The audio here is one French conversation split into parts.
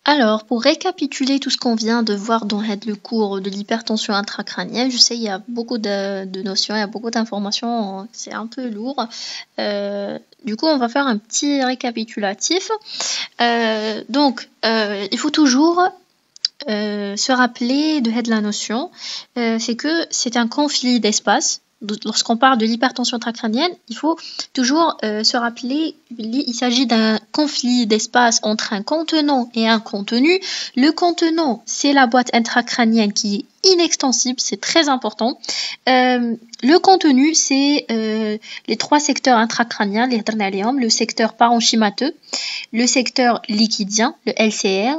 Alors, pour récapituler tout ce qu'on vient de voir dans le cours de l'hypertension intracrânienne, je sais il y a beaucoup de notions, il y a beaucoup d'informations, c'est un peu lourd. Du coup, on va faire un petit récapitulatif. Il faut toujours se rappeler de la notion, c'est que c'est un conflit d'espace. Lorsqu'on parle de l'hypertension intracrânienne, il faut toujours se rappeler qu'il s'agit d'un conflit d'espace entre un contenant et un contenu. Le contenant, c'est la boîte intracrânienne qui est inextensible, c'est très important. Le contenu, c'est les trois secteurs intracrâniens, le secteur parenchymateux, le secteur liquidien, le LCR,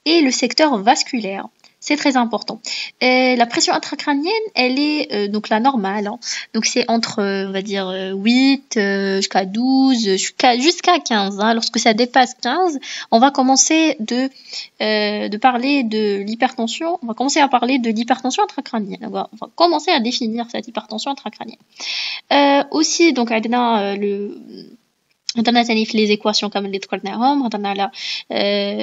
et le secteur vasculaire. C'est très important. La pression intracrânienne, elle est donc la normale. Hein. Donc c'est entre, on va dire, 8 jusqu'à 12, jusqu'à 15. Hein. Lorsque ça dépasse 15, on va commencer de parler de l'hypertension. On va commencer à parler de l'hypertension intracrânienne. On va commencer à définir cette hypertension intracrânienne. Aussi, donc, عندنا تاني في les équations comme اللي ذكرناهم عندنا على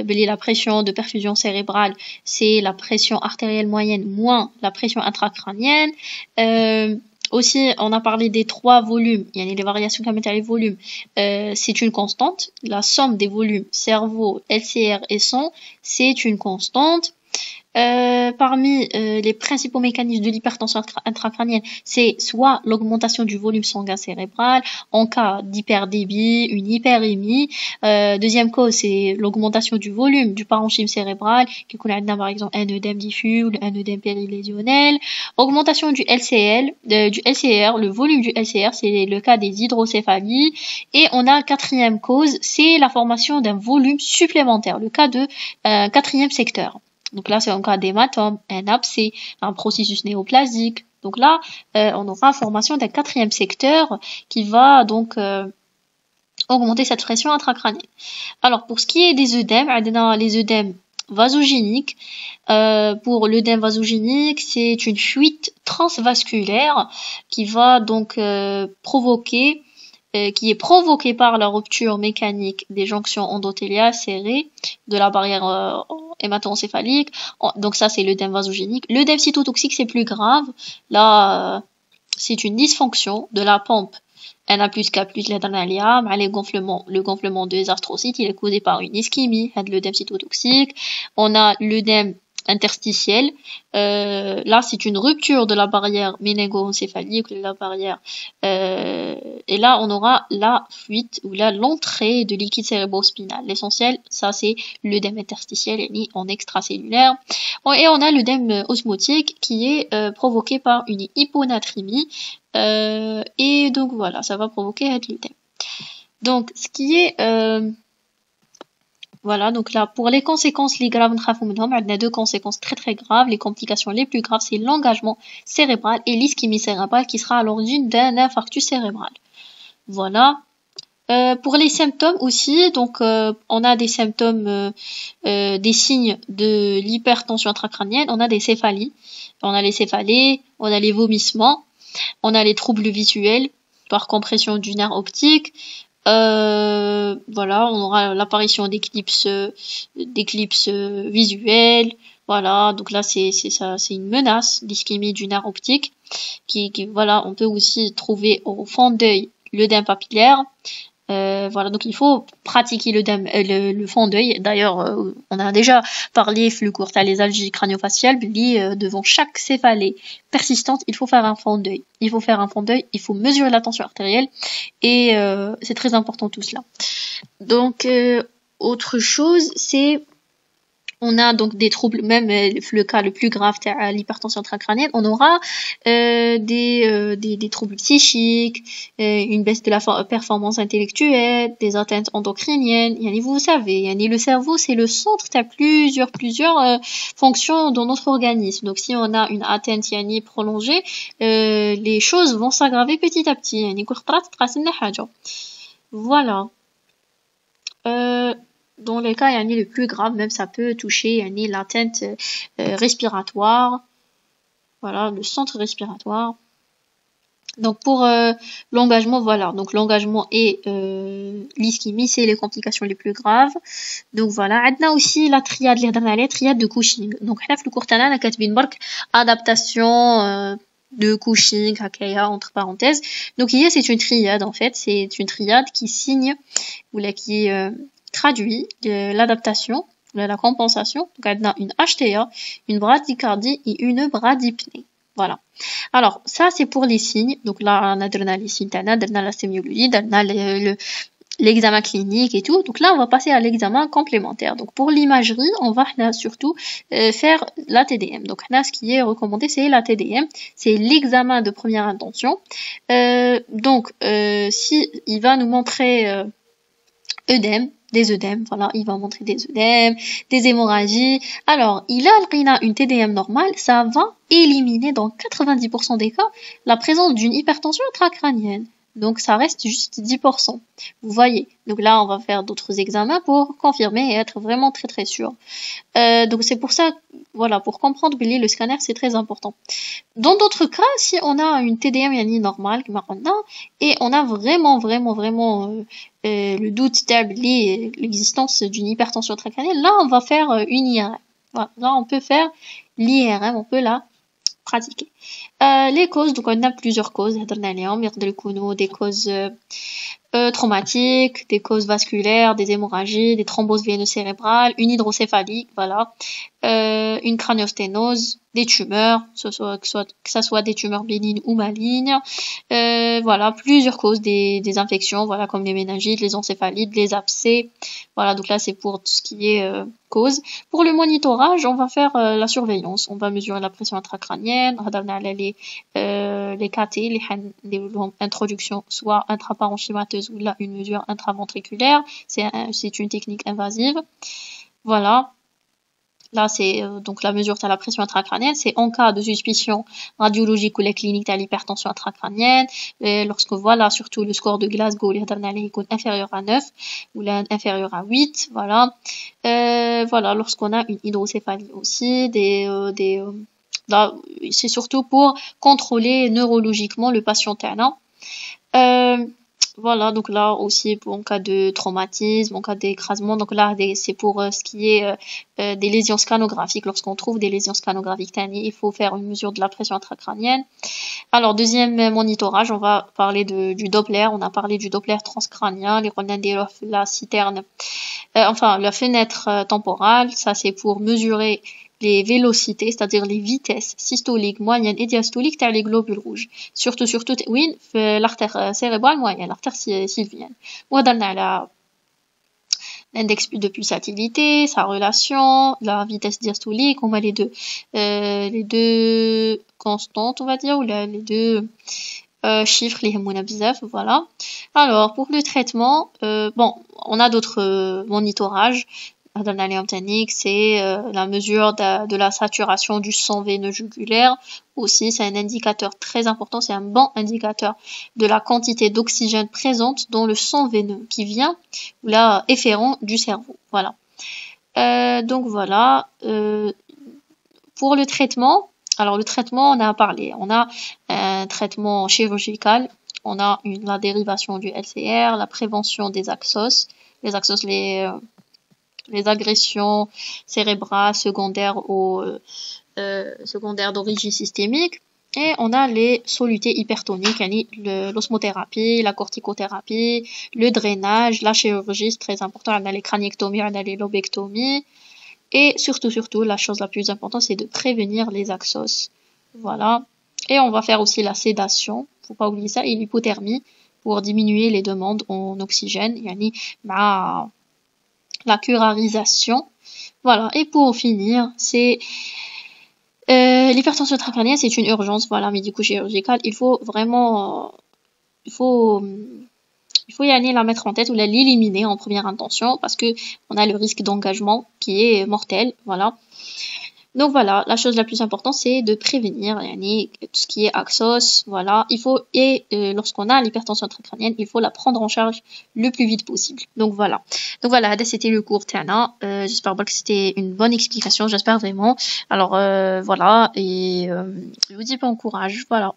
بلي la pression de perfusion cérébrale c'est la pression artérielle moyenne moins la pression intracrânienne. Aussi on a parlé des trois volumes, يعني les variations comme les volumes, c'est une constante, la somme des volumes cerveau, LCR et sang, c'est une constante. Parmi les principaux mécanismes de l'hypertension intracrânienne, c'est soit l'augmentation du volume sanguin cérébral, en cas d'hyperdébit, une hyperémie. Deuxième cause, c'est l'augmentation du volume du parenchyme cérébral, qui connaît par exemple un œdème diffus ou un œdème périlésionnel. Augmentation du LCR, le volume du LCR, c'est le cas des hydrocéphalies. Et on a quatrième cause, c'est la formation d'un volume supplémentaire, le cas de quatrième secteur. Donc là, c'est en cas d'hématome, un abcès, un processus néoplasique. Donc là, on aura formation d'un quatrième secteur qui va donc augmenter cette pression intracrânienne. Alors, pour ce qui est des œdèmes, les œdèmes vasogéniques. Pour l'œdème vasogénique, c'est une fuite transvasculaire qui va donc qui est provoquée par la rupture mécanique des jonctions endothéliales serrées de la barrière hémato-encéphalique. Donc ça, c'est l'œdème vasogénique. L'œdème cytotoxique, c'est plus grave. Là, c'est une dysfonction de la pompe Na plus K plus l'adrénalia, le gonflement des astrocytes, il est causé par une ischémie, l'œdème cytotoxique. On a l'œdème interstitiel. Là, c'est une rupture de la barrière méningo-encéphalique, la barrière. Et là, on aura la fuite ou là l'entrée de liquide cérébrospinal. L'essentiel, ça c'est l'œdème interstitiel et en extracellulaire. Et on a l'œdème osmotique qui est provoqué par une hyponatrémie. Et donc voilà, ça va provoquer l'œdème. Donc, ce qui est voilà, donc là, pour les conséquences, les graves, on a deux conséquences très très graves. Les complications les plus graves, c'est l'engagement cérébral et l'ischémie cérébrale qui sera à l'origine d'un infarctus cérébral. Voilà. Pour les symptômes aussi, donc on a des symptômes, des signes de l'hypertension intracrânienne. On a des céphalies, on a les céphalées, on a les vomissements, on a les troubles visuels par compression du nerf optique. Voilà, on aura l'apparition d'éclipses visuelles. Voilà, donc là c'est une menace d'ischémie du nerf optique qui voilà, on peut aussi trouver au fond d'œil l'œdème papillaire. Voilà, donc il faut pratiquer le fond d'œil. D'ailleurs, on a déjà parlé le cours les algies crânio-faciales, devant chaque céphalée persistante, il faut faire un fond d'œil. Il faut mesurer la tension artérielle et c'est très important tout cela. Donc autre chose, c'est on a donc des troubles, même le cas le plus grave, l'hypertension intracrânienne, on aura des troubles psychiques, une baisse de la performance intellectuelle, des atteintes endocriniennes. Vous savez, le cerveau, c'est le centre, t'as plusieurs fonctions dans notre organisme. Donc si on a une atteinte prolongée, les choses vont s'aggraver petit à petit. Voilà. Dans les cas les plus graves, même ça peut toucher l'atteinte respiratoire, voilà, le centre respiratoire. Donc pour l'engagement, voilà. Donc l'engagement et l'ischémie, c'est les complications les plus graves. Donc voilà. On a aussi la triade, les dernières triade de Cushing. Donc là, le cours tana, on a كاتبين برك adaptation de Cushing, hakaya, entre parenthèses. Donc hier, c'est une triade en fait. C'est une triade qui signe ou là qui traduit l'adaptation, la compensation. Donc on a une HTA, une bradycardie et une bradypnée. Voilà. Alors, ça, c'est pour les signes. Donc là, on a les signes, on a la sémiologie, on a l'examen clinique et tout. Donc là, on va passer à l'examen complémentaire. Donc pour l'imagerie, on va surtout faire la TDM. Donc là, ce qui est recommandé, c'est la TDM. C'est l'examen de première intention. Si il va nous montrer des œdèmes, voilà, il va montrer des œdèmes, des hémorragies. Alors, il a une TDM normale, ça va éliminer dans 90% des cas la présence d'une hypertension intracrânienne. Donc, ça reste juste 10%. Vous voyez. Donc là, on va faire d'autres examens pour confirmer et être vraiment très très sûr. Donc c'est pour ça, voilà, pour comprendre que le scanner, c'est très important. Dans d'autres cas, si on a une TDM yani normale, et on a vraiment le doute d'établir l'existence d'une hypertension intracrânienne, là, on va faire une IRM. Voilà, là, on peut faire l'IRM, on peut la pratiquer. Les causes, donc on a plusieurs causes, des causes traumatiques, des causes vasculaires, des hémorragies, des thromboses veineuses cérébrales, une hydrocéphalie, voilà, une craniosténose, des tumeurs, que ça soit des tumeurs bénignes ou malignes, voilà, plusieurs causes des infections, voilà, comme les méningites, les encéphalites, les abcès, voilà, donc là c'est pour tout ce qui est cause. Pour le monitorage, on va faire la surveillance, on va mesurer la pression intracrânienne, les KT, les introductions soit intraparenchymateuse ou là une mesure intraventriculaire, c'est une technique invasive, voilà. Là, c'est donc la mesure de la pression intracrânienne. C'est en cas de suspicion radiologique ou la clinique de l'hypertension intracrânienne. Lorsque voilà, surtout le score de Glasgow, les est inférieur à 9 ou là inférieur à 8. Voilà. Voilà, lorsqu'on a une hydrocéphalie aussi, là, c'est surtout pour contrôler neurologiquement le patient ternant. Voilà, donc là aussi en cas de traumatisme, en cas d'écrasement, donc là c'est pour ce qui est des lésions scanographiques. Lorsqu'on trouve des lésions scanographiques, il faut faire une mesure de la pression intracrânienne. Alors deuxième monitorage, on va parler du Doppler. On a parlé du Doppler transcrânien, la citerne, enfin la fenêtre temporale. Ça c'est pour mesurer les vélocités, c'est-à-dire les vitesses systoliques, moyennes et diastoliques dans les globules rouges. Surtout, oui, l'artère cérébrale moyenne, l'artère sylvienne. On a l'index de pulsatilité, sa relation, la vitesse diastolique, on a les deux constantes, on va dire, ou les deux chiffres, les hémonabzef, voilà. Alors, pour le traitement, bon, on a d'autres monitorages. C'est la mesure de la saturation du sang veineux jugulaire. Aussi, c'est un indicateur très important, c'est un bon indicateur de la quantité d'oxygène présente dans le sang veineux qui vient, ou là, efférent du cerveau. Voilà. Donc voilà. Pour le traitement, alors le traitement, on a parlé. On a un traitement chirurgical, on a la dérivation du LCR, la prévention des axos, les agressions cérébrales secondaires d'origine systémique. Et on a les solutés hypertoniques, l'osmothérapie, la corticothérapie, le drainage, la chirurgie, c'est très important. On a les craniectomies, on a les lobectomies. Et surtout, la chose la plus importante, c'est de prévenir les axos. Voilà. Et on va faire aussi la sédation, faut pas oublier ça, et l'hypothermie pour diminuer les demandes en oxygène, la curarisation. Voilà. Et pour finir, c'est l'hypertension intracrânienne, c'est une urgence, voilà, médico-chirurgicale. Il faut vraiment, il faut la mettre en tête ou l'éliminer en première intention parce que on a le risque d'engagement qui est mortel, voilà. Donc voilà, la chose la plus importante, c'est de prévenir tout ce qui est axos, voilà. Lorsqu'on a l'hypertension intracrânienne, il faut la prendre en charge le plus vite possible. Donc voilà, c'était le cours Tana. J'espère que c'était une bonne explication, j'espère vraiment. Alors voilà, et je vous dis bon courage, voilà.